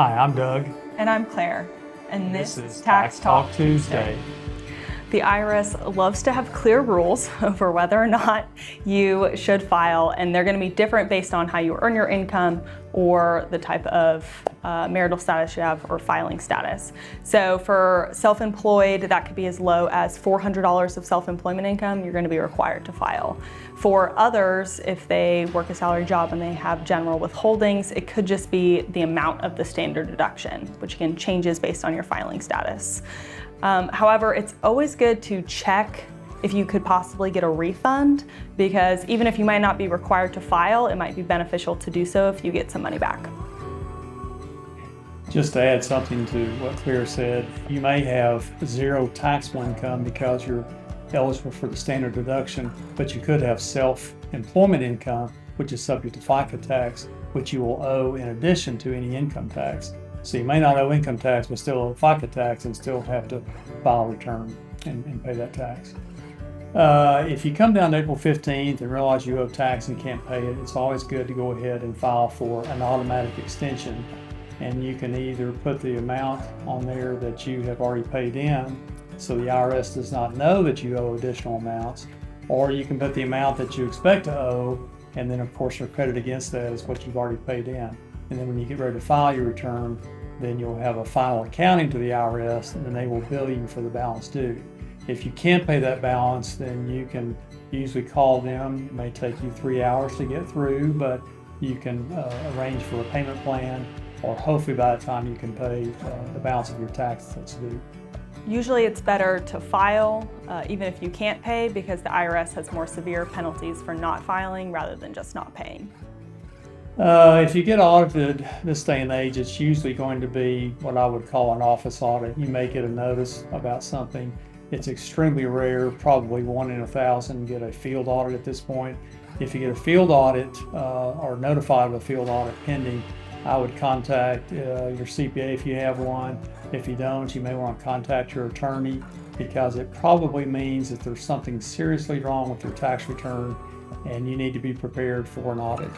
Hi, I'm Doug. And I'm Claire, and this is Tax Talk Tuesday. The IRS loves to have clear rules for whether or not you should file, and they're going to be different based on how you earn your income or the type of marital status you have or filing status. So for self-employed, that could be as low as $400 of self-employment income, you're going to be required to file. For others, if they work a salary job and they have general withholdings, it could just be the amount of the standard deduction, which again changes based on your filing status. However, it's always good to check if you could possibly get a refund, because even if you might not be required to file, it might be beneficial to do so if you get some money back. Just to add something to what Claire said, you may have zero taxable income because you're eligible for the standard deduction, but you could have self-employment income, which is subject to FICA tax, which you will owe in addition to any income tax. So you may not owe income tax, but still owe FICA tax and still have to file a return and pay that tax. If you come down to April 15th and realize you owe tax and can't pay it, it's always good to go ahead and file for an automatic extension. And you can either put the amount on there that you have already paid in, so the IRS does not know that you owe additional amounts, or you can put the amount that you expect to owe, and then of course your credit against that is what you've already paid in. And then when you get ready to file your return, then you'll have a final accounting to the IRS, and then they will bill you for the balance due. If you can't pay that balance, then you can usually call them. It may take you 3 hours to get through, but you can arrange for a payment plan, or hopefully by the time you can pay the balance of your tax that's due. Usually it's better to file even if you can't pay, because the IRS has more severe penalties for not filing rather than just not paying. If you get audited this day and age, it's usually going to be what I would call an office audit. You may get a notice about something. It's extremely rare, probably 1 in 1,000 get a field audit at this point. If you get a field audit or notified of a field audit pending, I would contact your CPA if you have one. If you don't, you may want to contact your attorney, because it probably means that there's something seriously wrong with your tax return and you need to be prepared for an audit.